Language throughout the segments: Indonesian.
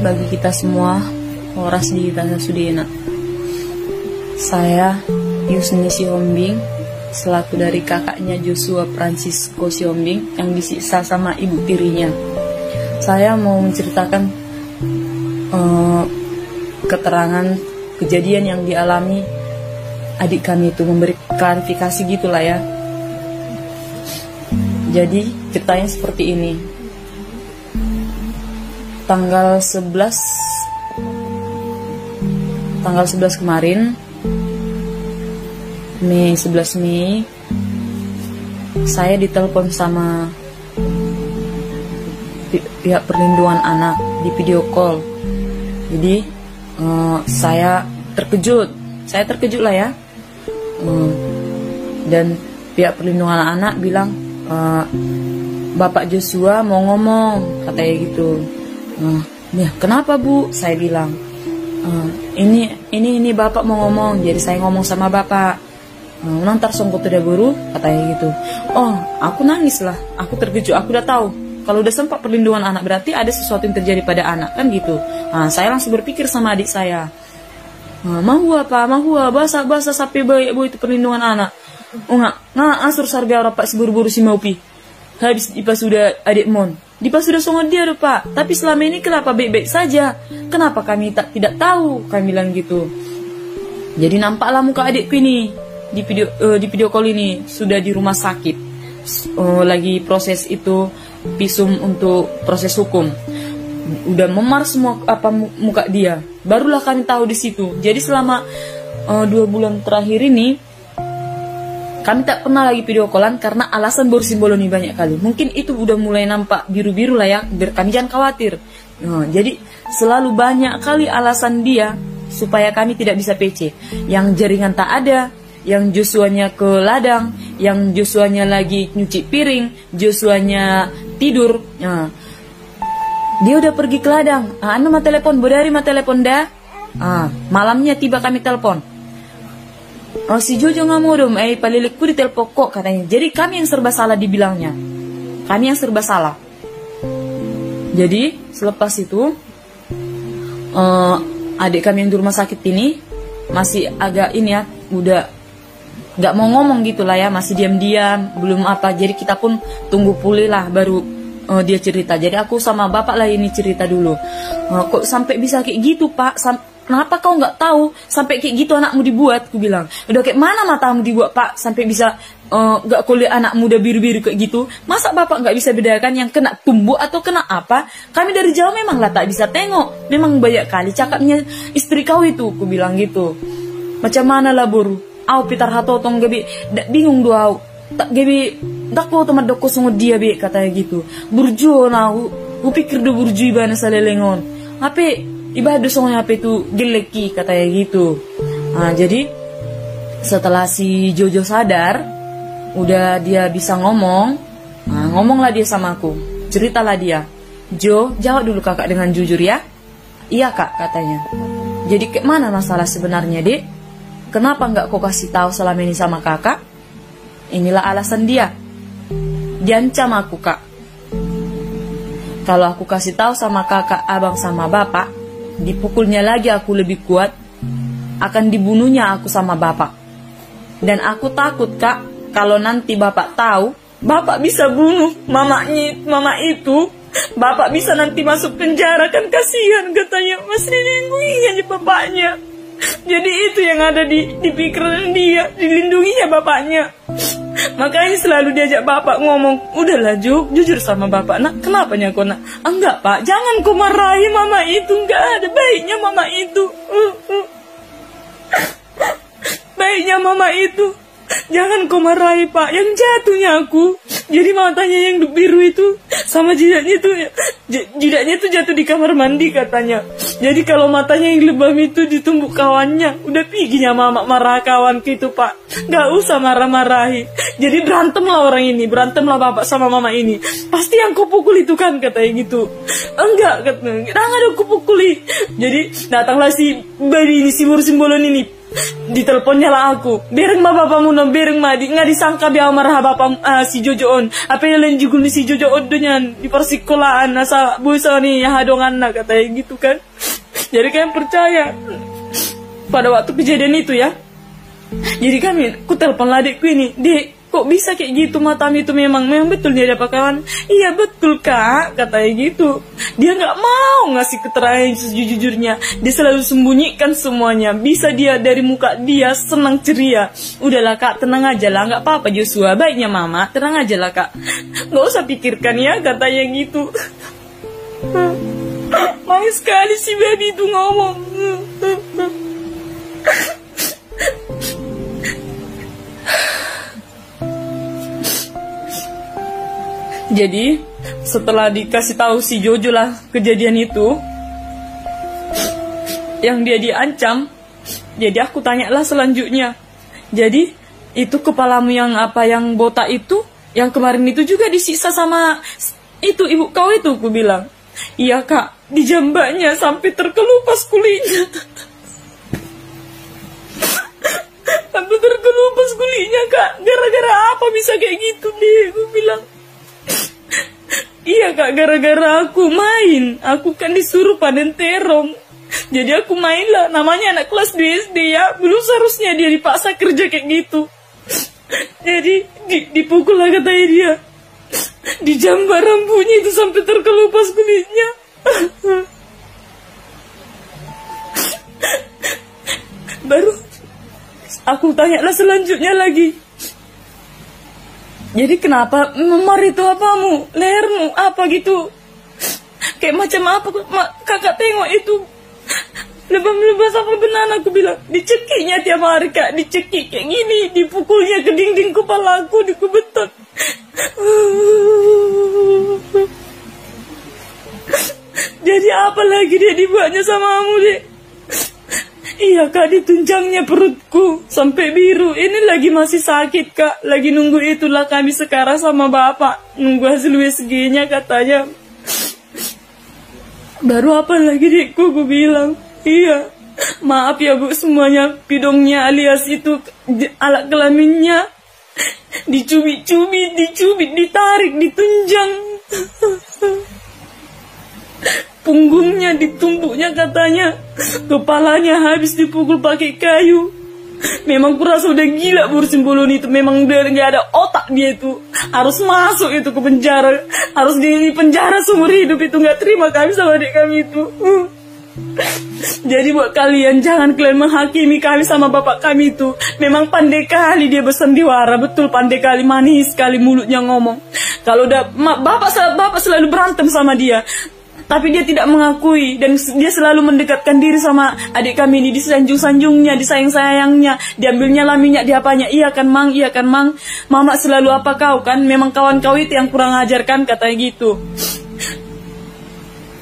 bagi kita semua, Horas di Tasa Sudena. Saya Yusni Sihombing, selaku dari kakaknya Joshua Francisco Sihombing yang disiksa sama ibu tirinya. Saya mau menceritakan keterangan kejadian yang dialami adik kami itu, memberi klarifikasi gitulah ya. Jadi ceritanya seperti ini. Tanggal 11 kemarin, Mei 11 Mei, saya ditelepon sama pihak perlindungan anak di video call. Jadi saya terkejut lah ya. Dan pihak perlindungan anak bilang, Bapak Joshua mau ngomong, katanya gitu. Ya, kenapa Bu? Saya bilang, ini Bapak mau ngomong. Jadi saya ngomong sama Bapak. Nanti songkot udah buru, katanya gitu. Oh, aku nangis lah. Aku terkejut. Aku udah tahu kalau udah sempat perlindungan anak berarti ada sesuatu yang terjadi pada anak, kan gitu. Saya langsung berpikir sama adik saya, mahua bahasa sampai baik bu itu perlindungan anak. Nggak asur sarga orang Pak seburu-buru si maupi. Habis dipas sudah adik mon. Dipas sudah songot dia loh Pak. Tapi selama ini kenapa baik-baik saja? Kenapa kami tidak tahu? Kami bilang gitu. Jadi nampaklah muka adikku ini di video call ini sudah di rumah sakit. Lagi proses itu visum untuk proses hukum. Udah memar semua muka dia. Barulah kami tahu di situ. Jadi selama 2 bulan terakhir ini kami tak pernah lagi video callan karena alasan bersimboloni banyak kali. Mungkin itu udah mulai nampak biru-biru lah ya. Biar kami jangan khawatir. Jadi selalu banyak kali alasan dia supaya kami tidak bisa PC. Yang jaringan tak ada, yang Joshuanya ke ladang, yang Joshuanya lagi nyuci piring, Joshuanya tidur. Dia udah pergi ke ladang. Anu mah telepon, bodari mah telepon dah. Malamnya tiba kami telepon. Si Jojo nggak mau dong, palilikku di telepon kok katanya. Jadi kami yang serba salah dibilangnya. Kami yang serba salah. Jadi selepas itu adik kami yang di rumah sakit ini masih agak ini ya, udah nggak mau ngomong gitulah ya, masih diam-diam, belum apa. Jadi kita pun tunggu pulih lah baru dia cerita. Jadi aku sama bapak lah ini cerita dulu. Kok sampai bisa kayak gitu Pak? Kenapa kau nggak tahu sampai kayak gitu anakmu dibuat? Aku bilang, udah kayak mana matamu dibuat Pak sampai bisa nggak kuliah anak muda biru-biru kayak gitu? Masa bapak nggak bisa bedakan yang kena tumbuk atau kena apa? Kami dari jauh memang lah tak bisa tengok. Memang banyak kali cakapnya istri kau itu, aku bilang gitu. Macam mana lah buru? Au pitar hato tong gabi, bingung doa au. Tak gabi, tak kau teman doko sungut dia be katanya gitu. Burjo na, pikir do burjo ibana salelengon. Apa? Ibadah soalnya apa itu geleki katanya gitu. Jadi setelah si Jojo sadar, udah dia bisa ngomong, ngomonglah dia sama aku, ceritalah dia. Jo, jawab dulu kakak dengan jujur ya. Iya kak katanya. Jadi kayak mana masalah sebenarnya dek? Kenapa nggak kau kasih tahu selama ini sama kakak? Inilah alasan dia. Diancam aku kak. Kalau aku kasih tahu sama kakak, abang sama bapak, dipukulnya lagi aku lebih kuat, akan dibunuhnya aku sama bapak. Dan aku takut kak, kalau nanti bapak tahu, bapak bisa bunuh mama itu. Bapak bisa nanti masuk penjara, kan kasihan katanya. Mas dilindungi aja bapaknya. Jadi itu yang ada di pikiran dia, dilindunginya bapaknya. Makanya selalu diajak bapak ngomong, udahlah jujur sama bapak nak, kenapa kau nak? Enggak pak, jangan kau marahi mama itu, enggak ada baiknya mama itu. Baiknya mama itu, jangan kau marahi pak, yang jatuhnya aku. Jadi matanya yang biru itu sama jidatnya itu jatuh di kamar mandi katanya. Jadi kalau matanya yang lebam itu ditumbuk kawannya, udah piginya mama marah kawan gitu pak. Gak usah marah-marahi. Jadi berantemlah orang ini, berantemlah bapak sama mama ini. Pasti yang kau pukul itu kan katanya gitu. Enggak katanya, jangan ada kau pukuli. Jadi datanglah si bayi ini, si simbolon ini, Di teleponnya lah aku. Bereng ma bapamu no bereng ma nggak disangka biar marah bapak si Jojo on. Apa yang lain juga si Jojo on dengan di persekolahan asa busa nih ya hadongan nak katanya gitu kan. Jadi kalian percaya pada waktu kejadian itu ya. Jadi ku telepon lah adikku ini, Dek, kok bisa kayak gitu matam itu memang betul dia ada kawan. Iya betul kak, katanya gitu. Dia nggak mau ngasih keterangan sejujurnya. Dia selalu sembunyikan semuanya. Bisa dia dari muka dia senang ceria. Udahlah kak, tenang aja lah, nggak apa-apa Joshua. Baiknya mama, tenang aja lah kak. Nggak usah pikirkan ya, katanya gitu. Manis sekali si baby itu ngomong. Jadi setelah dikasih tahu si Jojo lah kejadian itu, yang dia diancam, jadi aku tanyalah selanjutnya. Jadi itu kepalamu yang botak itu, yang kemarin itu juga disiksa sama itu ibu kau itu, aku bilang. Iya kak, dijambaknya sampai terkelupas kulitnya. Sampai terkelupas kulitnya kak. Gara-gara apa bisa kayak gitu deh, aku bilang. Iya kak, gara-gara aku main. Aku kan disuruh panen terong. Jadi aku main lah. Namanya anak kelas 2 SD ya. Belum seharusnya dia dipaksa kerja kayak gitu. Jadi dipukul lah katanya dia. Dijambar rambutnya itu sampai terkelupas kulitnya. Baru aku tanya lah selanjutnya lagi. Jadi kenapa memar itu apamu, lehermu apa gitu? Kayak macam apa kakak tengok itu lebam-lebam apa benar, aku bilang. Dicekiknya tiap hari kak, dicekik kayak gini, dipukulnya ke dinding kepala aku, dikubetot. Jadi apa lagi dia dibuatnya sama kamu deh? Iya kak, ditunjangnya perutku sampai biru. Ini lagi masih sakit kak. Lagi nunggu itulah kami sekarang sama bapak. Nunggu hasil USG-nya katanya. Baru apa lagi dekku, gue bilang. Iya, maaf ya bu semuanya. Pidongnya alias itu alat kelaminnya dicubit, ditarik, ditunjang. Punggungnya ditumbuknya katanya. Kepalanya habis dipukul pakai kayu. Memang kurasa udah gila Bursin Bolon itu. Memang udah gak ada otak dia itu. Harus masuk itu ke penjara. Harus di penjara seumur hidup itu. Gak terima kami sama adik kami itu. Jadi buat kalian, jangan kalian menghakimi kami sama bapak kami itu. Memang pandai kali dia bersandiwara. Betul, pandai kali, manis sekali mulutnya ngomong. Kalau udah bapak selalu berantem sama dia, tapi dia tidak mengakui. Dan dia selalu mendekatkan diri sama adik kami ini. Disanjung-sanjungnya, disayang-sayangnya. Diambilnya lah minyak, diapanya. Iya kan mang, iya kan mang. Mama selalu apa kau kan. Memang kawan kau itu yang kurang ajar kan, katanya gitu.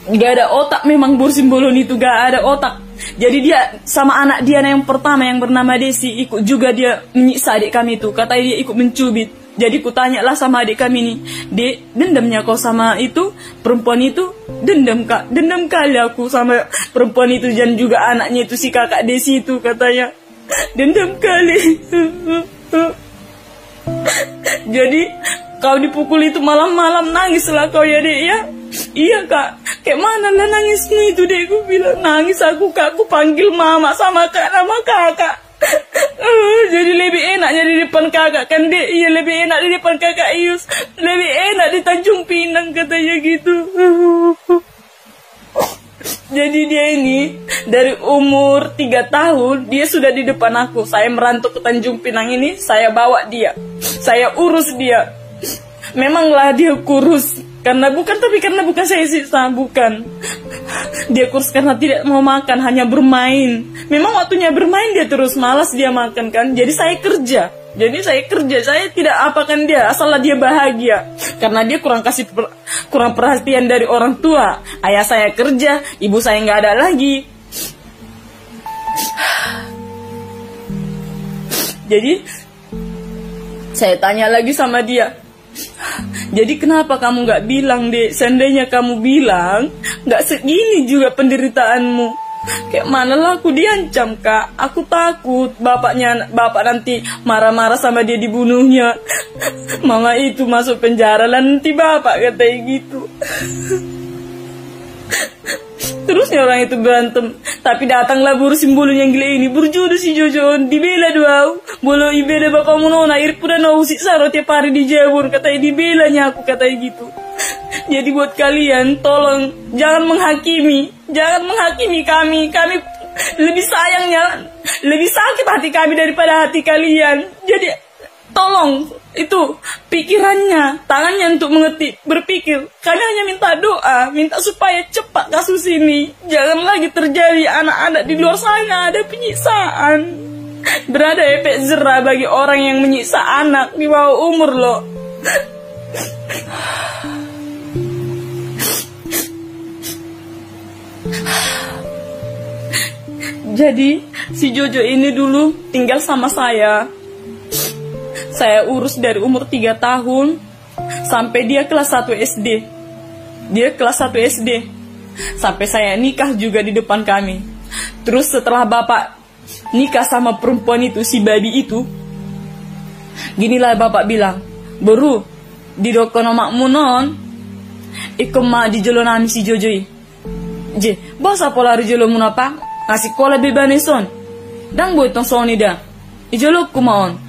Gak ada otak memang Bursin Bolon itu, gak ada otak. Jadi dia sama anak dia yang pertama yang bernama Desi, ikut juga dia menyiksa adik kami itu. Katanya dia ikut mencubit. Jadi ku tanya lah sama adik kami nih, Dek, dendamnya kau sama itu perempuan itu? Dendam kak, dendam kali aku sama perempuan itu. Dan juga anaknya itu si kakak Desi itu, katanya dendam kali. Jadi kau dipukul itu malam-malam, nangis lah kau ya dek ya. Iya kak, kayak mana lah nangismu itu dek, gue bilang. Nangis aku kak, aku panggil mama sama kak, nama kakak. Jadi lebih enaknya di depan kakak kan dek. Iya lebih enak di depan kakak Ius. Lebih enak di Tanjung Pinang, katanya gitu. Jadi dia ini dari umur 3 tahun dia sudah di depan aku. Saya merantau ke Tanjung Pinang ini, saya bawa dia, saya urus dia. Memanglah dia kurus karena bukan saya siksa, bukan. Dia kurus karena tidak mau makan, hanya bermain. Memang waktunya bermain dia terus, malas dia makan kan. Jadi saya kerja, saya tidak apakan dia, asalnya dia bahagia. Karena dia kurang perhatian dari orang tua. Ayah saya kerja, ibu saya nggak ada lagi. Jadi saya tanya lagi sama dia, jadi kenapa kamu gak bilang dek? Seandainya kamu bilang, gak segini juga penderitaanmu. Kayak mana lah aku diancam, Kak. Aku takut bapak nanti marah-marah sama dia, dibunuhnya. Mama itu masuk penjara lah nanti bapak, katanya gitu. Terusnya orang itu berantem. Tapi datanglah buru simbolon yang gila ini, berjodoh si Jojo, dibela doang. Bolo ibeda bapak nona, air pura no usik saro tiap hari di Jabur, katanya dibelanya aku, katanya gitu. Jadi buat kalian, tolong jangan menghakimi kami. Kami lebih sayangnya, lebih sakit hati kami daripada hati kalian. Jadi tolong itu pikirannya, tangannya untuk mengetik, berpikir. Kami hanya minta doa, minta supaya cepat kasus ini. Jangan lagi terjadi anak-anak di luar sana ada penyiksaan. Berada efek jera bagi orang yang menyiksa anak di bawah umur loh. Jadi si Jojo ini dulu tinggal sama saya. Saya urus dari umur 3 tahun sampai dia kelas 1 SD. Dia kelas 1 SD. Sampai saya nikah juga di depan kami. Terus setelah bapak nikah sama perempuan itu, si babi itu, ginilah bapak bilang, "Baru di dokono makmu non, ikom mak di jolo nami si Jojoi. Je, basa pola di jolo munapa, ngasih kola bebaneson. Dan boy tong soni dah. Ijolo kumaon."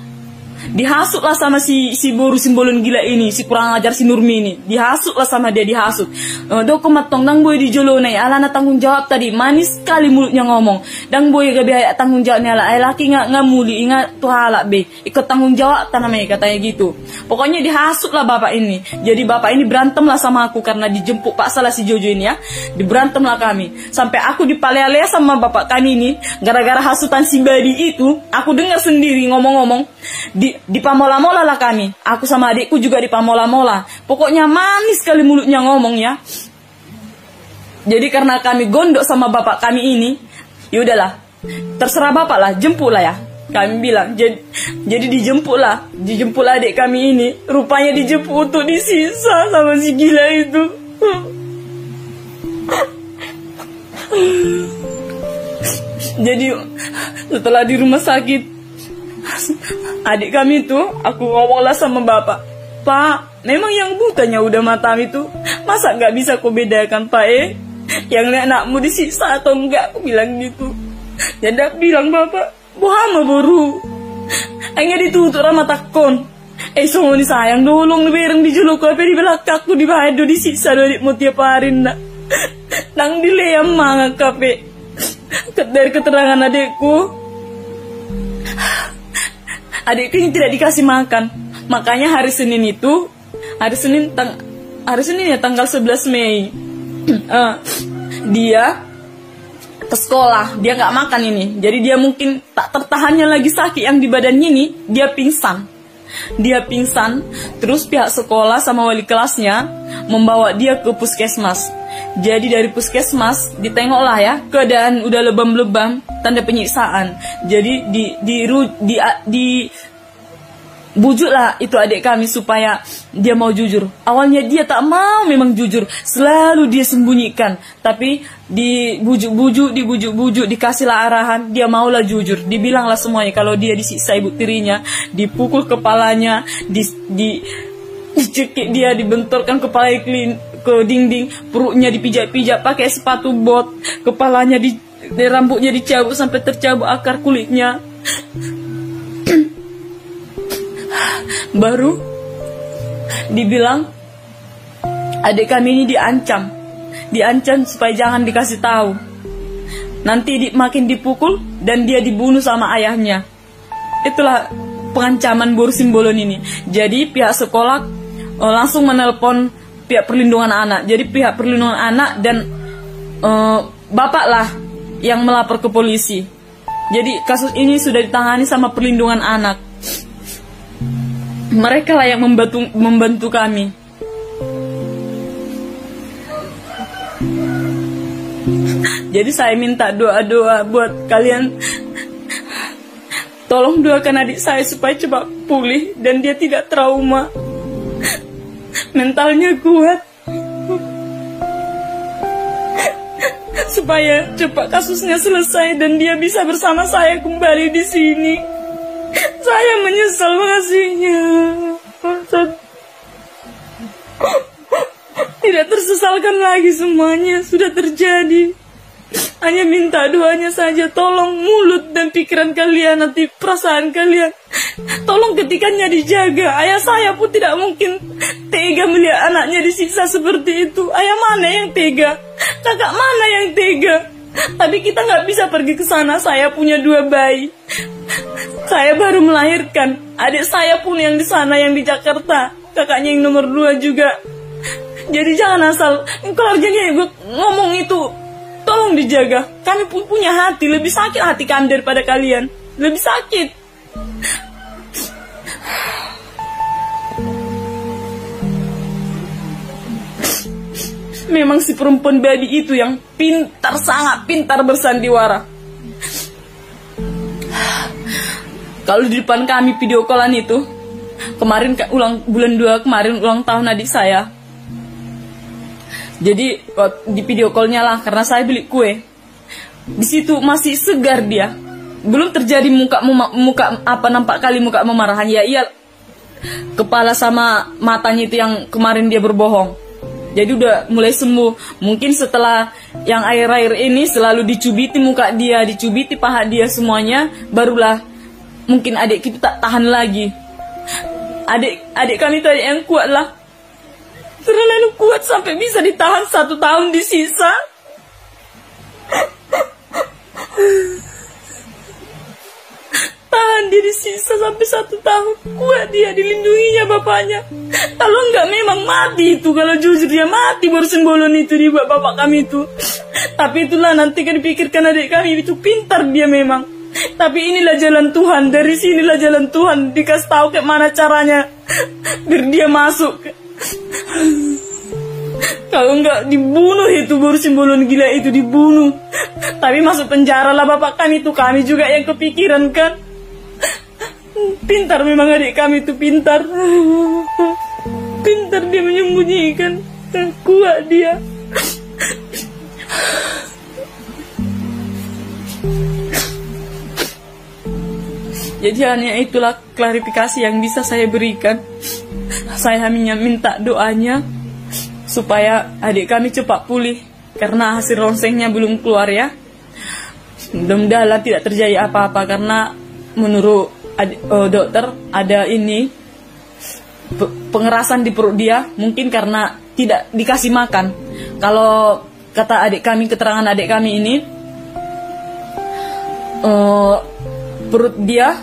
Dihasutlah sama si boru simbolon gila ini, si kurang ajar si Nurmi ini. Dihasutlah sama dia, dihasut. Doko matong dang boy di jolo nai, alana tanggung jawab tadi. Manis sekali mulutnya ngomong. Dang boy gabi ayak tanggung jawabnya ala. Laki nggak muli, ingat tuh halak be. Ikut tanggung jawab tanamnya, katanya gitu. Pokoknya dihasutlah bapak ini. Jadi bapak ini berantem lah sama aku karena dijemput paksa lah si Jojo ini ya. Diberantem lah kami. Sampai aku dipalea-lea sama bapak kami ini. Gara-gara hasutan si babi itu, aku dengar sendiri ngomong-ngomong. Dipamola-mola lah kami. Aku sama adikku juga dipamola-mola. Pokoknya manis sekali mulutnya ngomong ya. Jadi karena kami gondok sama bapak kami ini, yaudahlah, terserah bapak lah, jemput lah ya. Kami bilang, jadi dijemputlah adik kami ini. Rupanya dijemput untuk disisa sama si gila itu. Jadi setelah di rumah sakit, adik kami itu, aku ngomonglah sama bapak, "Pak, memang yang butanya udah matam itu, masa nggak bisa kau bedakan Pak yang anakmu disiksa atau enggak?" Aku bilang gitu. Jadi bilang bapak, "Bohama baru, hanya ditutup ramah takon. Semua ni sayang dolong bereng di juluk apa di belakangku di bahado disiksa adikmu tiap hari nak. Nang dileyam manga kape." Dari keterangan adikku ini tidak dikasih makan. Makanya hari Senin ya tanggal 11 Mei dia ke sekolah, dia nggak makan ini. Jadi dia mungkin tak tertahannya lagi sakit yang di badannya ini, dia pingsan. Terus pihak sekolah sama wali kelasnya membawa dia ke puskesmas. Jadi dari puskesmas ditengoklah ya, keadaan udah lebam-lebam, tanda penyiksaan. Jadi bujuklah itu adik kami supaya dia mau jujur. Awalnya dia tak mau memang jujur, selalu dia sembunyikan. Tapi dibujuk-bujuk, dikasihlah arahan, dia maulah jujur. Dibilanglah semuanya kalau dia disiksa ibu tirinya, dipukul kepalanya, dicekik dia, dibenturkan kepala ke dinding, perutnya dipijak-pijak pakai sepatu bot, kepalanya rambutnya dicabut sampai tercabut akar kulitnya. Baru dibilang adik kami ini diancam supaya jangan dikasih tahu. Nanti makin dipukul dan dia dibunuh sama ayahnya. Itulah pengancaman boru simbolon ini. Jadi pihak sekolah langsung menelpon pihak perlindungan anak. Jadi pihak perlindungan anak dan bapak lah yang melapor ke polisi. Jadi kasus ini sudah ditangani sama perlindungan anak. Mereka lah yang membantu kami. Jadi saya minta doa-doa buat kalian. Tolong doakan adik saya supaya cepat pulih dan dia tidak trauma. Mentalnya kuat. supaya cepat kasusnya selesai dan dia bisa bersama saya kembali di sini. Saya menyesal mengasihinya. Tidak tersesalkan lagi, semuanya sudah terjadi. Hanya minta doanya saja, tolong mulut dan pikiran kalian, nanti perasaan kalian, tolong ketikannya dijaga. Ayah saya pun tidak mungkin tega melihat anaknya disiksa seperti itu. Ayah mana yang tega? Kakak mana yang tega? Tapi kita nggak bisa pergi ke sana. Saya punya 2 bayi. Saya baru melahirkan. Adik saya pun yang di sana, yang di Jakarta. Kakaknya yang nomor 2 juga. Jadi jangan asal keluarganya ngomong itu. Tolong dijaga. Kami pun punya hati. Lebih sakit hati kami daripada kalian. Lebih sakit. Memang si perempuan babi itu yang pintar, sangat pintar bersandiwara. Kalau di depan kami video callan itu, kemarin bulan 2 kemarin ulang tahun adik saya. Jadi di video callnya lah, karena saya beli kue. Di situ masih segar dia, belum terjadi muka apa nampak kali muka memarahan. Ya iya, kepala sama matanya itu yang kemarin dia berbohong. Jadi udah mulai sembuh. Mungkin setelah yang air-air ini selalu dicubiti muka dia, dicubiti paha dia semuanya, barulah mungkin adik kita tak tahan lagi. Adik kami itu adik yang kuat lah. Terlalu kuat sampai bisa ditahan 1 tahun disisa. Tahan dia disisa sampai 1 tahun. Kuat dia, dilindunginya bapaknya. Kalau enggak memang mati itu. Kalau jujur dia mati baru sembolon itu di bapak kami itu. Tapi itulah nanti kan dipikirkan adik kami itu pintar dia memang. Tapi inilah jalan Tuhan. Dari sinilah jalan Tuhan. Dikasih tahu kayak mana caranya biar dia masuk. Kalau enggak dibunuh itu baru simbolon gila itu dibunuh. Tapi masuk penjara lah bapak kami itu. Kami juga yang kepikiran kan. Pintar memang adik kami itu, pintar. Pintar dia menyembunyikan. Kuat dia. Jadi hanya itulah klarifikasi yang bisa saya berikan. Saya hanya minta doanya supaya adik kami cepat pulih, karena hasil ronsennya belum keluar ya. Mudah-mudahan tidak terjadi apa-apa, karena menurut dokter ada ini pengerasan di perut dia, mungkin karena tidak dikasih makan. Kalau kata adik kami, keterangan adik kami ini, perut dia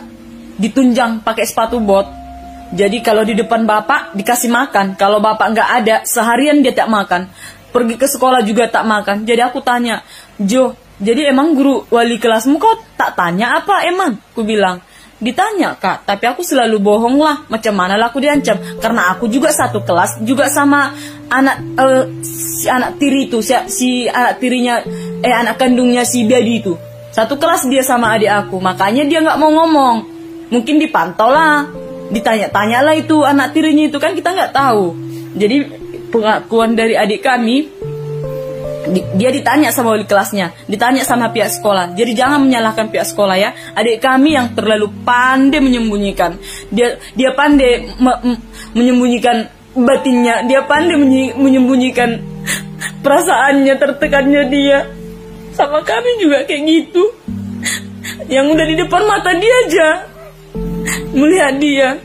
ditunjang pakai sepatu bot. Jadi kalau di depan bapak dikasih makan, kalau bapak nggak ada seharian dia tak makan, pergi ke sekolah juga tak makan. Jadi aku tanya, Jo, jadi emang guru wali kelasmu kau tak tanya apa emang? Aku bilang, ditanya kak, tapi aku selalu bohong lah. Macam mana lah aku diancam? Karena aku juga satu kelas juga sama si anak tiri itu, si anak tirinya, anak kandungnya si baby itu. Satu kelas dia sama adik aku, makanya dia nggak mau ngomong. Mungkin dipantau lah. Ditanya-tanya lah itu anak tirinya itu, kan kita nggak tahu. Jadi pengakuan dari adik kami, dia ditanya sama wali kelasnya, ditanya sama pihak sekolah. Jadi jangan menyalahkan pihak sekolah ya. Adik kami yang terlalu pandai menyembunyikan. Dia pandai menyembunyikan batinnya, dia pandai menyembunyikan perasaannya, tertekannya dia. Sama kami juga kayak gitu. Yang udah di depan mata dia aja melihat dia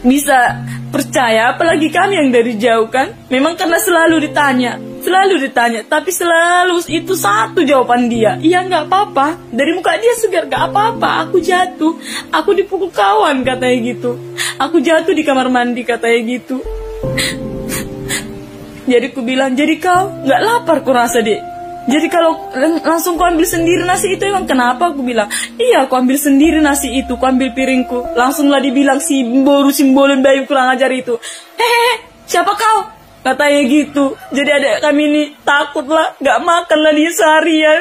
bisa percaya, apalagi kami yang dari jauh kan. Memang karena selalu ditanya, tapi selalu itu satu jawaban dia, iya nggak apa-apa. Dari muka dia segar, nggak apa-apa, aku jatuh, aku dipukul kawan katanya gitu, aku jatuh di kamar mandi katanya gitu. Jadi aku bilang, jadi kau nggak lapar kurasa dek? Jadi kalau langsung kau ambil sendiri nasi itu emang kenapa? Aku bilang, iya aku ambil sendiri nasi itu, aku ambil piringku. Langsunglah dibilang simbolon bayi kurang ajar itu. Siapa kau? Katanya gitu. Jadi adik kami ini takut lah, gak makan lah dia seharian.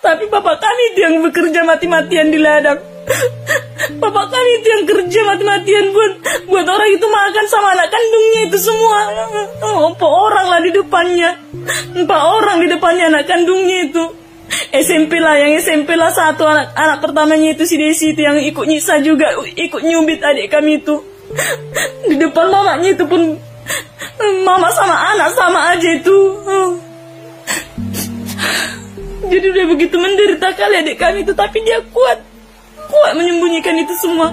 Tapi bapak kami itu yang bekerja mati-matian di ladang. Bapak kami itu yang kerja mati-matian buat orang itu makan sama anak kandungnya itu semua. 4 orang lah di depannya. 4 orang di depannya anak kandungnya itu. SMP lah, yang SMP lah 1 anak pertamanya itu si Desi itu yang ikut nyiksa juga, ikut nyubit adik kami itu. Di depan mamanya itu pun, mama sama anak sama aja itu. Jadi udah begitu menderita kali adik kami itu, tapi dia kuat menyembunyikan itu semua.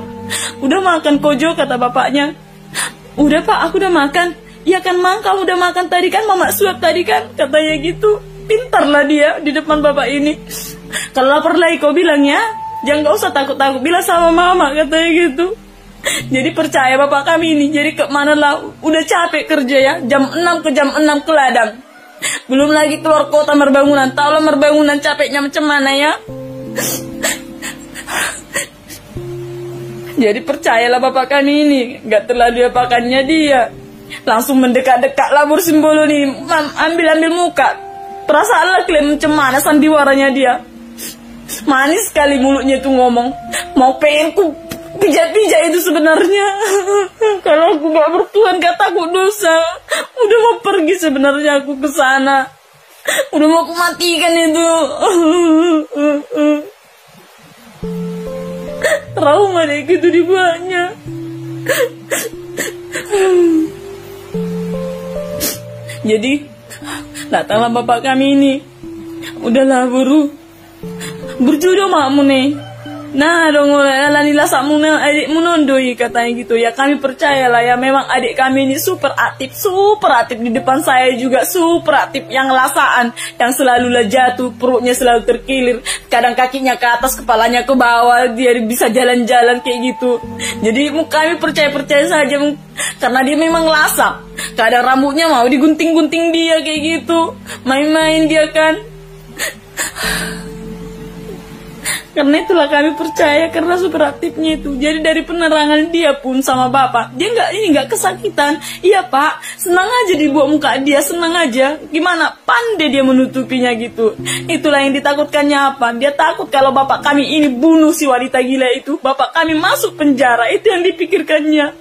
Udah makan kojo, kata bapaknya. Udah Pak, aku udah makan. Ya kan Mang, kamu udah makan tadi kan, mama suap tadi kan, katanya gitu. Pintarlah dia di depan bapak ini. Kalau lapar lagi kau bilang ya, jangan gak usah takut-takut, bilang sama mama, katanya gitu. Jadi percaya bapak kami ini. Jadi kemana lah, udah capek kerja ya, jam 6 ke ladang. Belum lagi keluar kota merbangunan. Tahu lah merbangunan capeknya macam mana ya. Jadi percayalah bapak kami ini, gak terlalu apakannya dia. Langsung mendekat-dekat lah Bursimbolo nih, ambil muka. Perasaan lah klaim macam mana sandiwaranya dia. Manis sekali mulutnya itu ngomong. Mau pengen ku pijat-pijat itu sebenarnya. Kalau aku gak bertuhan, gak takut dosa. Udah mau pergi sebenarnya aku ke sana. Udah mau aku matikan itu. Trauma deh gitu dibuatnya. Jadi datanglah bapak kami ini. Udahlah buru berjodoh makmu nih. Nah dong, alanilah sakmu adikmu nondoi, katanya gitu. Ya kami percayalah ya, memang adik kami ini super aktif di depan saya juga, super aktif, yang lasaan, yang selalu lah jatuh, perutnya selalu terkilir, kadang kakinya ke atas, kepalanya ke bawah, dia bisa jalan-jalan kayak gitu. Jadi kami percaya saja, karena dia memang lasak. Kadang rambutnya mau digunting-gunting dia kayak gitu, main-main dia kan. Karena itulah kami percaya, karena super aktifnya itu. Jadi dari penerangan dia pun sama bapak, dia nggak kesakitan. Iya Pak, senang aja dibuat muka dia, senang aja. Gimana pandai dia menutupinya gitu. Itulah yang ditakutkannya apa? Dia takut kalau bapak kami ini bunuh si wanita gila itu, bapak kami masuk penjara. Itu yang dipikirkannya.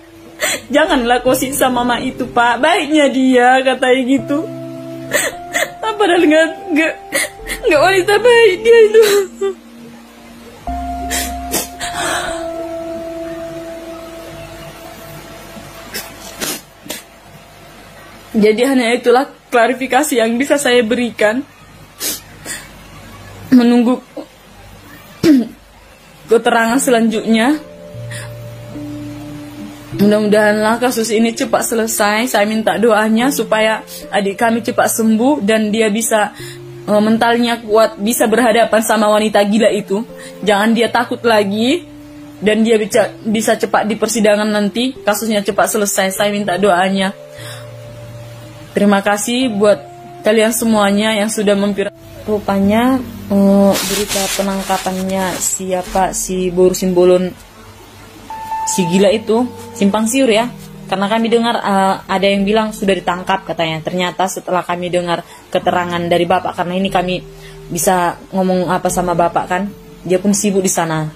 Janganlah kau siksa mama itu Pak, baiknya dia, katanya gitu. Padahal nggak wanita baik dia itu. Jadi hanya itulah klarifikasi yang bisa saya berikan. Menunggu keterangan selanjutnya. Mudah-mudahanlah kasus ini cepat selesai. Saya minta doanya supaya adik kami cepat sembuh dan dia bisa mentalnya kuat, bisa berhadapan sama wanita gila itu. Jangan dia takut lagi dan dia bisa cepat di persidangan nanti, kasusnya cepat selesai. Saya minta doanya. Terima kasih buat kalian semuanya yang sudah Rupanya berita penangkapannya siapa si Bursimbolon, si gila itu simpang siur ya. Karena kami dengar ada yang bilang sudah ditangkap katanya. Ternyata setelah kami dengar keterangan dari bapak, karena ini kami bisa ngomong apa sama bapak kan, dia pun sibuk di sana.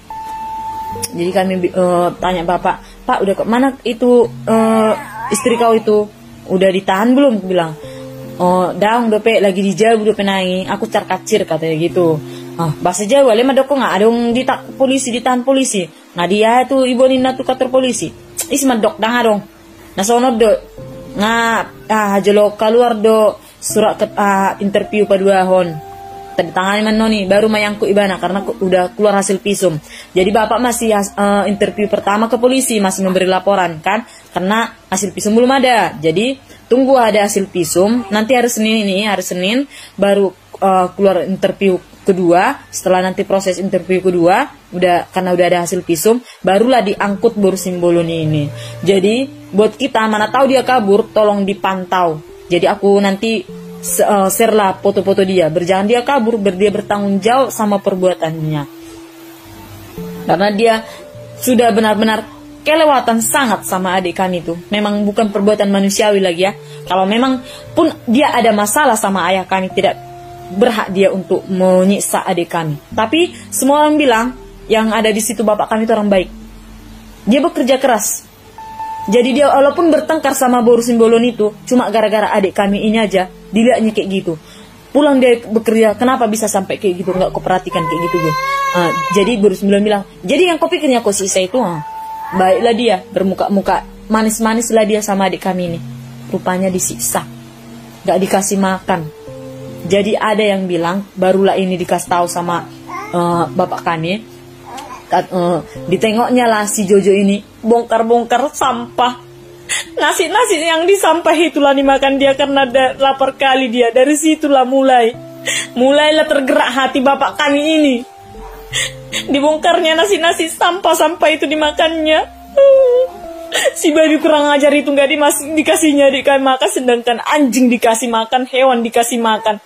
Jadi kami tanya bapak, Pak udah kemana itu istri kau itu? Udah ditahan belum? Aku bilang, oh daung dope lagi di Jawa udah penangi, aku car kacir katanya gitu. Bahasa Jawa lema doko nggak ada yang ditahan polisi. Nah dia tuh ibu nina tuh kantor polisi. Isma dok dong. Nah sono do jelo keluar do surat interview pada hon. Tadi tangan mana nih baru mayangku ibana karena udah keluar hasil visum. Jadi bapak masih interview pertama ke polisi, masih memberi laporan kan, karena hasil visum belum ada. Jadi tunggu ada hasil visum, nanti hari Senin baru keluar interview kedua. Setelah nanti proses interview kedua karena udah ada hasil visum, barulah diangkut Bursimbolon ini. Jadi buat kita mana tahu dia kabur, tolong dipantau. Jadi aku nanti share lah foto-foto dia, berjangan dia kabur, dia bertanggung jawab sama perbuatannya. Karena dia sudah benar-benar kelewatan sangat sama adik kami tuh. Memang bukan perbuatan manusiawi lagi ya. Kalau memang pun dia ada masalah sama ayah kami, tidak berhak dia untuk menyiksa adik kami. Tapi semua orang bilang yang ada di situ bapak kami itu orang baik. Dia bekerja keras. Jadi dia walaupun bertengkar sama Boru Simbolon itu, cuma gara-gara adik kami ini aja, dilihatnya kayak gitu. Pulang dia bekerja, kenapa bisa sampai kayak gitu? Nggak kau perhatikan kayak gitu. Jadi Boru Simbolon bilang, jadi yang kau pikirnya kau sisa itu, baiklah dia, bermuka-muka manis-manis lah dia sama adik kami ini. Rupanya disiksa, nggak dikasih makan. Jadi ada yang bilang, barulah ini dikasih tahu sama bapak kami. Ditengoknya lah si Jojo ini bongkar-bongkar sampah. Nasi-nasi yang di sampah itulah dimakan dia karena lapar kali dia. Dari situlah mulailah tergerak hati bapak kami ini. Dibongkarnya nasi-nasi sampah itu dimakannya. Si babi kurang ajar itu nggak dikasihnya dikasih makan, sedangkan anjing dikasih makan, hewan dikasih makan.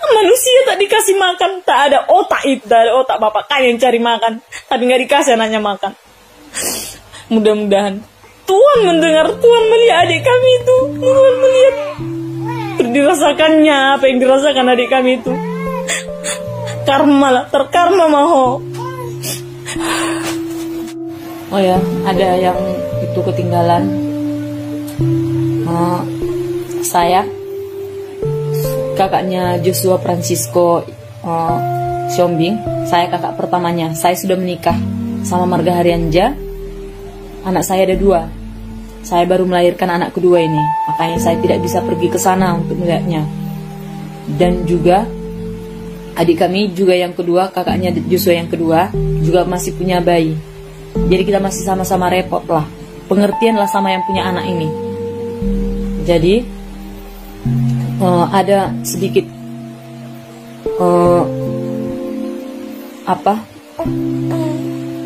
Manusia tak dikasih makan, tak ada otak itu, tak ada otak bapak kalian cari makan, tapi nggak dikasih anaknya makan. Mudah-mudahan Tuhan mendengar, Tuhan melihat adik kami itu, Tuhan melihat dirasakannya apa yang dirasakan adik kami itu. Karma lah, terkarma maho. Oh ya, ada yang itu ketinggalan. Saya kakaknya Joshua Francisco Siombing, saya kakak pertamanya. Saya sudah menikah sama Marga Harianja. Anak saya ada 2. Saya baru melahirkan anak kedua ini, makanya saya tidak bisa pergi ke sana untuk melihatnya. Dan juga adik kami juga yang kedua, kakaknya Joshua yang kedua juga masih punya bayi. Jadi kita masih sama-sama repot lah, pengertian lah sama yang punya anak ini. Jadi ada sedikit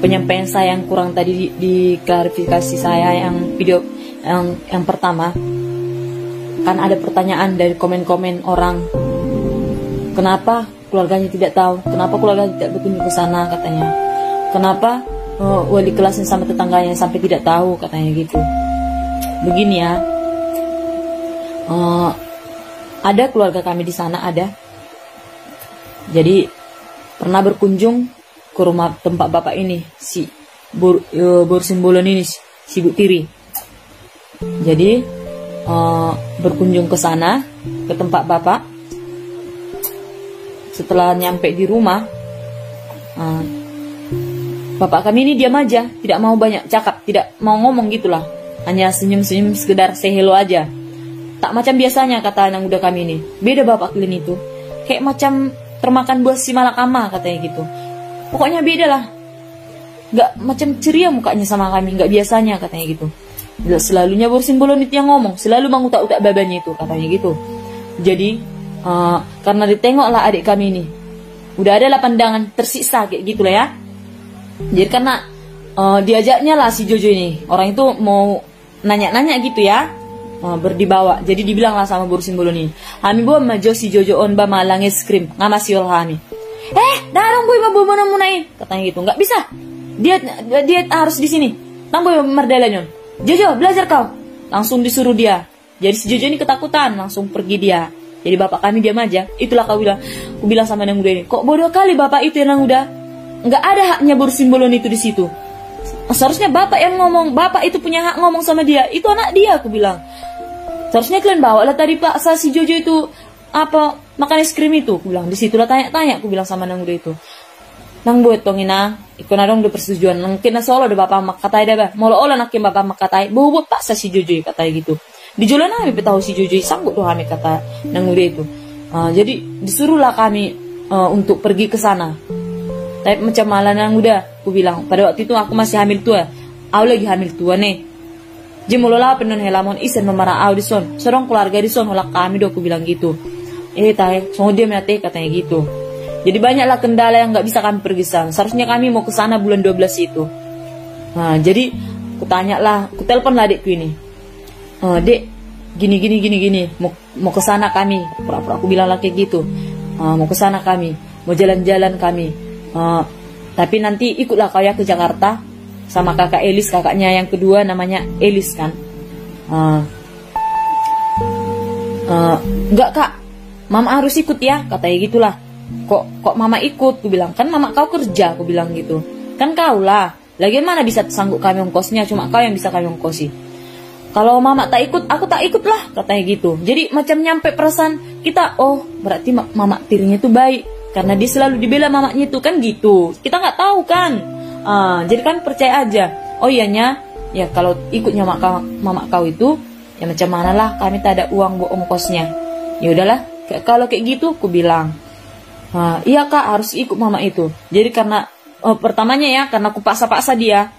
penyampaian saya yang kurang tadi di klarifikasi saya yang video yang pertama. Kan ada pertanyaan dari komen-komen orang, kenapa keluarganya tidak tahu, kenapa keluarga tidak berkunjung ke sana katanya, kenapa wali kelasnya sama tetangganya sampai tidak tahu katanya gitu. Begini ya, ada keluarga kami di sana ada. Jadi pernah berkunjung ke rumah tempat bapak ini, si Boru Simbolon ini, si Bu Tiri. Jadi berkunjung ke sana, ke tempat bapak. Setelah nyampe di rumah, bapak kami ini diam aja, tidak mau banyak cakap, tidak mau ngomong gitulah, hanya senyum-senyum sekedar say hello aja. Tak macam biasanya kata anak muda kami ini. Beda bapak kalian itu, kayak macam termakan buah si malakama katanya gitu. Pokoknya beda lah, nggak macam ceria mukanya sama kami, nggak biasanya katanya gitu. Selalunya Boru Simbolon itu yang ngomong, selalu mengutak-utak babanya itu katanya gitu. Jadi karena ditengoklah adik kami ini, udah ada lah pandangan tersiksa kayak gitulah ya. Jadi karena diajaknya lah si Jojo ini, orang itu mau nanya-nanya gitu ya, berdibawa. Jadi dibilang lah sama Boru Simbolon ini, "Hami bo majo si Jojo on ba malang es krim ngamasiol hami." Darang boy mabo namunain katanya gitu. Nggak bisa. Dia harus di sini. Nang boy mardalanyon. Jojo, belajar kau. Langsung disuruh dia. Jadi si Jojo ini ketakutan, langsung pergi dia. Jadi bapak kami diam aja. Itulah kau bilang. Aku bilang sama yang muda ini, kok bodoh kali bapak itu yang udah. Nggak ada haknya Boru Simbolon itu di situ. Seharusnya bapak yang ngomong, bapak itu punya hak ngomong sama dia. Itu anak dia, aku bilang. Seharusnya kalian bawa lah tadi Pak si Jojo itu makan es krim itu, aku bilang. Disitulah tanya-tanya, aku bilang sama nang muda itu. Nang buat tong ina, ikut nadong do persetujuan. Nang kena solo do bapak mak katai dah bah. Molo olah nak bapak mak katai. Bawa pak si Jojo katai gitu. Di jalan kami tahu si Jojo sanggup tuh kami kata nang muda itu. Jadi disuruhlah kami untuk pergi ke sana. Tapi macam malah nang muda, aku bilang. Pada waktu itu aku masih hamil tua. Aku lagi hamil tua nih. Jemolola penon helamon isen memara audison. Sorong keluarga di son holak kami do, aku bilang gitu. Tay, songo dia menate katanya gitu. Jadi banyaklah kendala yang nggak bisa kami pergi sana. Seharusnya kami mau ke sana bulan 12 itu. Jadi aku tanya lah, aku telepon lah adikku ini. Dek, gini. Mau ke sana kami. Pura-pura aku bilang lah kayak gitu. Mau ke sana kami, mau jalan-jalan kami. Tapi nanti ikutlah kau ya ke Jakarta sama kakak Elis, kakaknya yang kedua namanya Elis kan. Enggak kak, mama harus ikut ya, katanya gitulah. Kok mama ikut, aku bilang, kan mama kau kerja, aku bilang gitu. Kan kau lah Lagian mana bisa sanggup kami ongkosnya, cuma kau yang bisa kami ongkosi. Kalau mama tak ikut, aku tak ikut lah, katanya gitu. Jadi macam nyampe perasaan kita, oh berarti mama tirinya itu baik, karena dia selalu dibela mamanya itu, kan gitu. Kita nggak tahu kan. Jadi kan percaya aja. Oh iyanya, ya kalau ikutnya mama kau itu, ya macam mana lah, kami tak ada uang buat ongkosnya. Ya udahlah, kalau kayak gitu, aku bilang, iya kak harus ikut mama itu. Jadi karena pertamanya ya, karena aku paksa-paksa dia.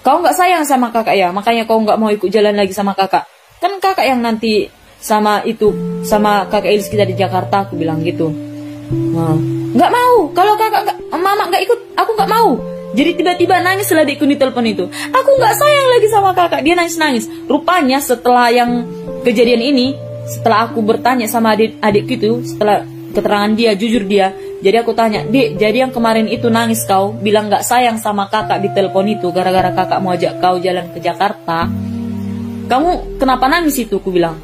Kau nggak sayang sama kakak ya, makanya kau nggak mau ikut jalan lagi sama kakak. Kan kakak yang nanti sama kakak Ilis kita di Jakarta, aku bilang gitu. Nggak mau, kalau mama nggak ikut, aku nggak mau. Jadi tiba-tiba nangis lah adikku di telepon itu. Aku nggak sayang lagi sama kakak, dia nangis-nangis. Rupanya setelah yang kejadian ini, setelah aku bertanya sama adikku itu, setelah keterangan dia, jujur dia. Jadi aku tanya, Dek, jadi yang kemarin itu nangis kau, bilang gak sayang sama kakak di telepon itu, gara-gara kakak mau ajak kau jalan ke Jakarta. Kamu kenapa nangis itu? Aku bilang.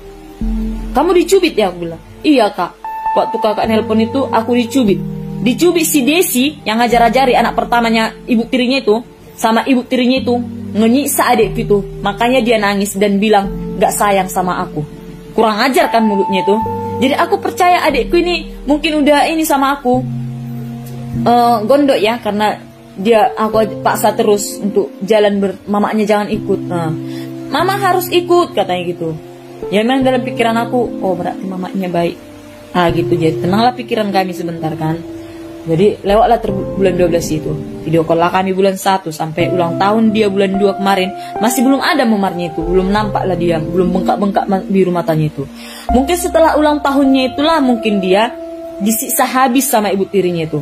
Kamu dicubit ya? Aku bilang. Iya kak, waktu kakak nelpon itu aku dicubit. Dicubit si Desi, yang ngajar-ajari anak pertamanya ibu tirinya itu, sama ibu tirinya itu, ngenyiksa adikku itu. Makanya dia nangis dan bilang gak sayang sama aku. Kurang ajar kan mulutnya itu. Jadi aku percaya adikku ini mungkin udah ini sama aku gondok ya, karena aku paksa terus untuk jalan mamanya jangan ikut. Mama harus ikut katanya gitu. Ya memang dalam pikiran aku, oh berarti mamanya baik. Gitu, jadi tenanglah pikiran kami sebentar kan. Jadi lewatlah bulan 12 itu. Video call lah kami bulan 1 sampai ulang tahun dia bulan 2 kemarin. Masih belum ada memarnya itu. Belum nampak lah dia. Belum bengkak-bengkak biru matanya itu. Mungkin setelah ulang tahunnya itulah mungkin dia disiksa habis sama ibu tirinya itu.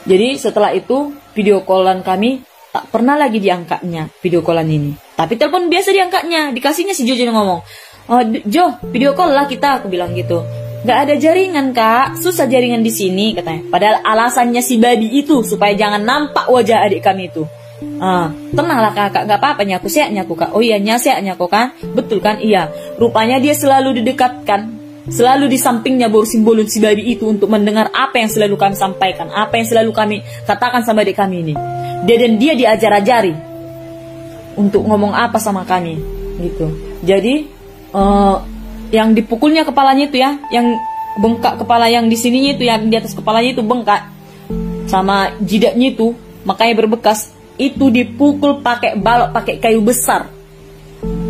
Jadi setelah itu video callan kami tak pernah lagi diangkatnya video callan ini. Tapi telepon biasa diangkatnya. Dikasihnya si Jojo yang ngomong. Jo, video call lah kita, aku bilang gitu. Gak ada jaringan kak, susah jaringan di sini katanya. Padahal alasannya si babi itu supaya jangan nampak wajah adik kami itu. Tenanglah kakak, gak apa-apanya aku sehatnya aku kak. Oh iya sehatnya kok kan, betul kan? Iya. Rupanya dia selalu didekatkan, selalu di sampingnya borsim-bolon si babi itu untuk mendengar apa yang selalu kami sampaikan, apa yang selalu kami katakan sama adik kami ini. Dia diajar-ajari untuk ngomong apa sama kami gitu. Jadi yang dipukulnya kepalanya itu ya, yang bengkak kepala yang di sininya itu, yang di atas kepalanya itu bengkak sama jidatnya itu, makanya berbekas. Itu dipukul pakai balok, pakai kayu besar,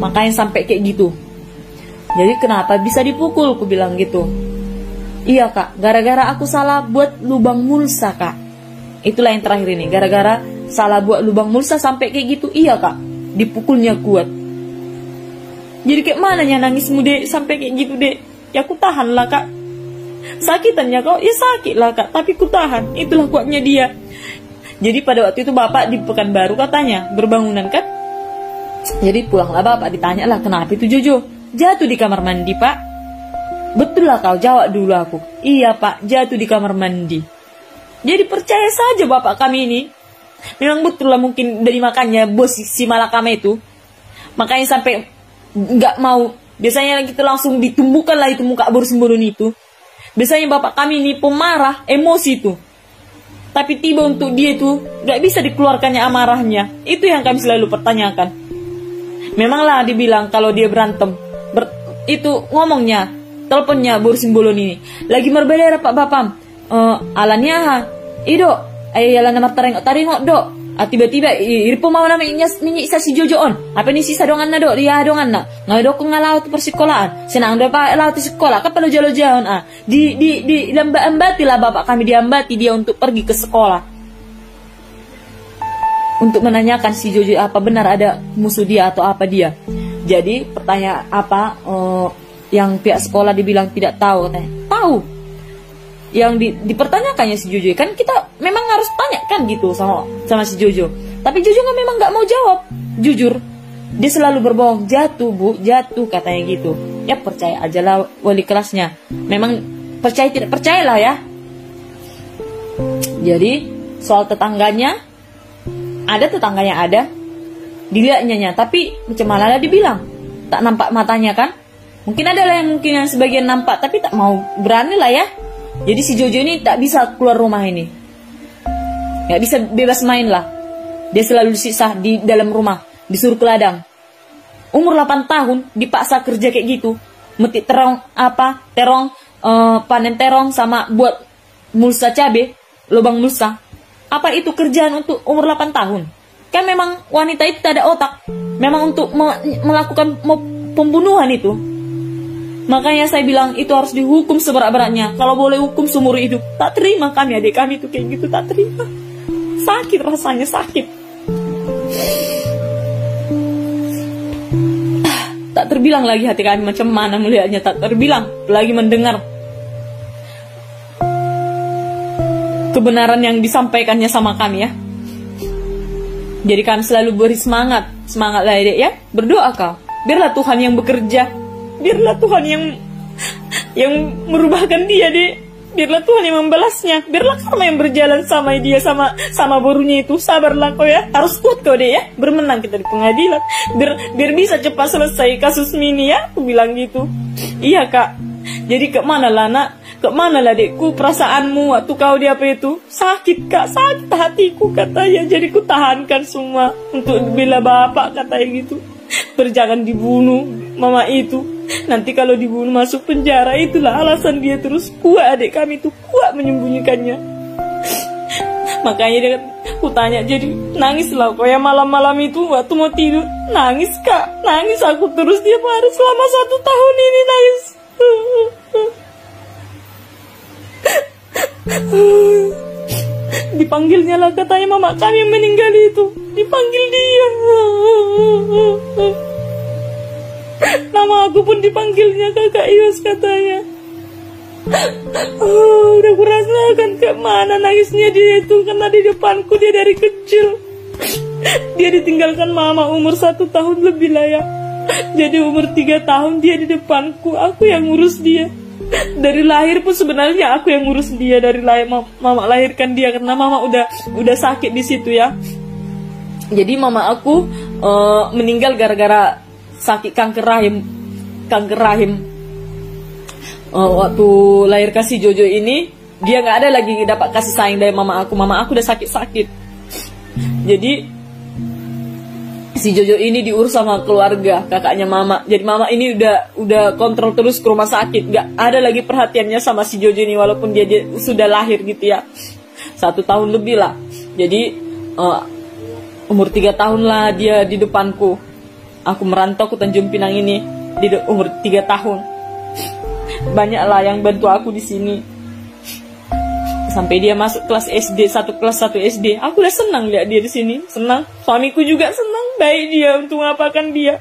makanya sampai kayak gitu. Jadi kenapa bisa dipukul? Aku bilang gitu. Iya kak, gara-gara aku salah buat lubang mulsa kak. Itulah yang terakhir ini, gara-gara salah buat lubang mulsa sampai kayak gitu. Iya kak, dipukulnya kuat. Jadi kayak mananya nangismu dek sampai kayak gitu dek? Ya aku tahan lah kak. Sakitannya kok? Ya sakit lah kak, tapi ku tahan. Itulah kuatnya dia. Jadi pada waktu itu bapak di Pekanbaru katanya berbangunan kan. Jadi pulanglah bapak, ditanya lah kenapa itu Jojo jatuh di kamar mandi pak. Betul lah kau, jawab dulu aku. Iya pak, jatuh di kamar mandi. Jadi percaya saja bapak kami ini. Memang betul lah mungkin dari makannya bos si Malakama itu. Makanya sampai nggak mau, biasanya kita langsung ditumbuhkan lah itu muka borsim-bolon itu. Biasanya bapak kami ini pemarah, emosi itu. Tapi tiba untuk dia itu nggak bisa dikeluarkannya amarahnya. Itu yang kami selalu pertanyakan. Memanglah dibilang kalau dia berantem, itu ngomongnya, teleponnya borsim-bolon ini. Lagi merbedera pak bapam, alannya ido, ayo nama taringok dok. Tiba-tiba iripo mau namanya isa si Jojo on. Apa ni sisa dongan na do, dia dongan na. Ngado ko ngalaw ti persekolahan. Senang do pa law ti sekolah. Kapalo jalo-jalon di ambati lah bapak kami, diambati dia untuk pergi ke sekolah. Untuk menanyakan si Jojo apa benar ada musuh dia atau apa dia. Jadi pertanyaan apa yang pihak sekolah dibilang tidak tahu katanya. Tahu. Yang dipertanyakannya si Jojo kan kita memang harus tanya kan gitu sama si Jojo. Tapi Jojo kan memang nggak mau jawab jujur. Dia selalu berbohong. Jatuh bu, jatuh katanya gitu. Ya percaya aja lah wali kelasnya. Memang percaya tidak percaya lah ya. Jadi soal tetangganya ada dilihatnya, tapi macam mana dibilang tak nampak matanya kan. Mungkin ada lah yang sebagian nampak tapi tak mau berani lah ya. Jadi si Jojo ini tak bisa keluar rumah ini. nggak bisa bebas main lah. Dia selalu disiksa di dalam rumah, disuruh ke ladang. Umur 8 tahun dipaksa kerja kayak gitu, metik terong panen terong sama buat mulsa cabe, lubang mulsa. Apa itu kerjaan untuk umur 8 tahun? Kan memang wanita itu tak ada otak, memang untuk melakukan pembunuhan itu. Makanya saya bilang itu harus dihukum seberat-beratnya. Kalau boleh hukum seumur hidup. Tak terima kami, adik kami itu kayak gitu, tak terima. Sakit rasanya, sakit. Tak terbilang lagi hati kami macam mana melihatnya, tak terbilang lagi mendengar kebenaran yang disampaikannya sama kami ya. Jadi kami selalu beri semangat lah adik ya. Berdoa kau, biarlah Tuhan yang bekerja, biarlah Tuhan yang merubahkan dia deh. Biarlah Tuhan yang membalasnya, biarlah karma yang berjalan sama dia, sama borunya itu. Sabarlah kau ya, harus kuat kau deh ya. Bermenang kita di pengadilan, biar bisa cepat selesai kasus Mini ya. Aku bilang gitu. Iya kak. Jadi kemana lah nak, kemana lah dekku perasaanmu waktu kau di apa itu? Sakit kak, sakit hatiku katanya. Jadi ku tahankan semua untuk bela bapak katanya gitu. Berjangan dibunuh mama itu. Nanti kalau dibunuh masuk penjara, itulah alasan dia terus kuat. Adik kami itu kuat menyembunyikannya. Makanya dia kutanya, jadi nangis lah kok ya malam-malam itu waktu mau tidur. Nangis kak, nangis aku terus tiap hari selama 1 tahun ini nangis. Dipanggilnya lah katanya mama kami yang meninggal itu. Dipanggil dia. Nama aku pun dipanggilnya kakak Yos katanya. Udah kurasakan kemana nangisnya dia itu. Karena di depanku dia dari kecil. Dia ditinggalkan mama umur 1 tahun lebih lah ya. Jadi umur 3 tahun dia di depanku. Aku yang ngurus dia. Dari lahir pun sebenarnya aku yang ngurus dia. Dari lahir mama lahirkan dia karena mama udah sakit di situ ya. Jadi mama aku meninggal gara-gara sakit kanker rahim. Waktu lahir kasih Jojo ini dia nggak ada lagi dapat kasih sayang dari mama aku. Mama aku udah sakit. Jadi si Jojo ini diurus sama keluarga kakaknya mama. Jadi mama ini udah kontrol terus ke rumah sakit. Nggak ada lagi perhatiannya sama si Jojo ini walaupun dia sudah lahir gitu ya. 1 tahun lebih lah. Jadi umur 3 tahun lah dia di depanku. Aku merantau ke Tanjung Pinang ini di umur 3 tahun. Banyaklah yang bantu aku di sini. Sampai dia masuk kelas SD, kelas 1 SD. Aku udah senang lihat dia di sini, senang. Suamiku juga senang, baik dia untuk ngapakan dia.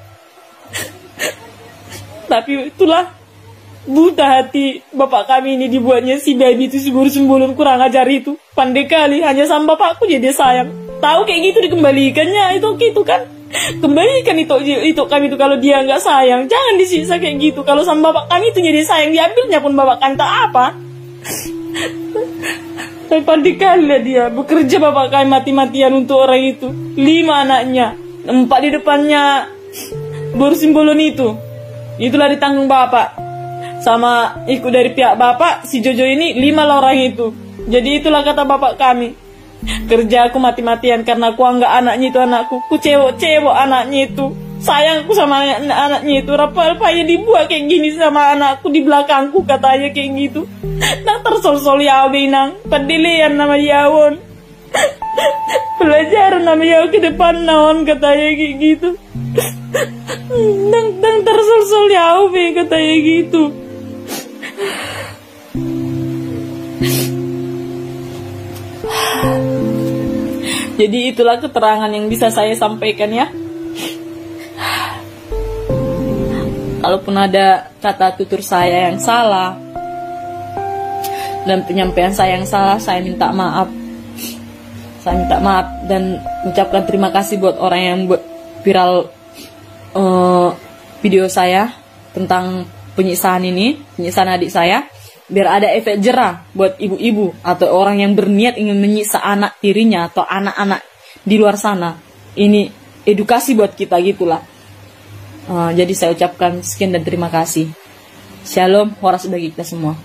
Tapi itulah buta hati bapak kami ini dibuatnya si baby itu, si sembulun kurang ajar itu. Pandai kali, hanya sama bapakku jadi sayang. Tahu kayak gitu dikembalikannya, itu gitu kan. Kembalikan itu kami itu kalau dia nggak sayang. Jangan disiksa kayak gitu. Kalau sama bapak kami itu jadi sayang, diambilnya pun bapak kami tak apa. Tapi pandai kali dia bekerja bapak kami mati-matian untuk orang itu. 5 anaknya, 4 di depannya bersimbolon itu. Itulah ditanggung bapak. Sama ikut dari pihak bapak, si Jojo ini 5 lah orang itu. Jadi itulah kata bapak kami. Kerja aku mati-matian karena aku anggap anaknya itu anakku. Ku cewek anaknya itu. Sayangku sama anaknya itu. Apa-apanya dibuat kayak gini sama anakku di belakangku katanya kayak gitu. Nah tersol-sol ya binang. Pendilian nama Yawon. Pelajaran nama Yawon ke depan naon katanya kayak gitu. Dan tersol-sol ya katanya gitu. Jadi itulah keterangan yang bisa saya sampaikan ya. Kalaupun ada kata tutur saya yang salah dan penyampaian saya yang salah, saya minta maaf. Saya minta maaf dan ucapkan terima kasih buat orang yang buat viral video saya tentang penyiksaan adik saya. Biar ada efek jerah buat ibu-ibu atau orang yang berniat ingin menyiksa anak tirinya atau anak-anak di luar sana. Ini edukasi buat kita gitulah. Jadi saya ucapkan sekian dan terima kasih. Shalom, waras bagi kita semua.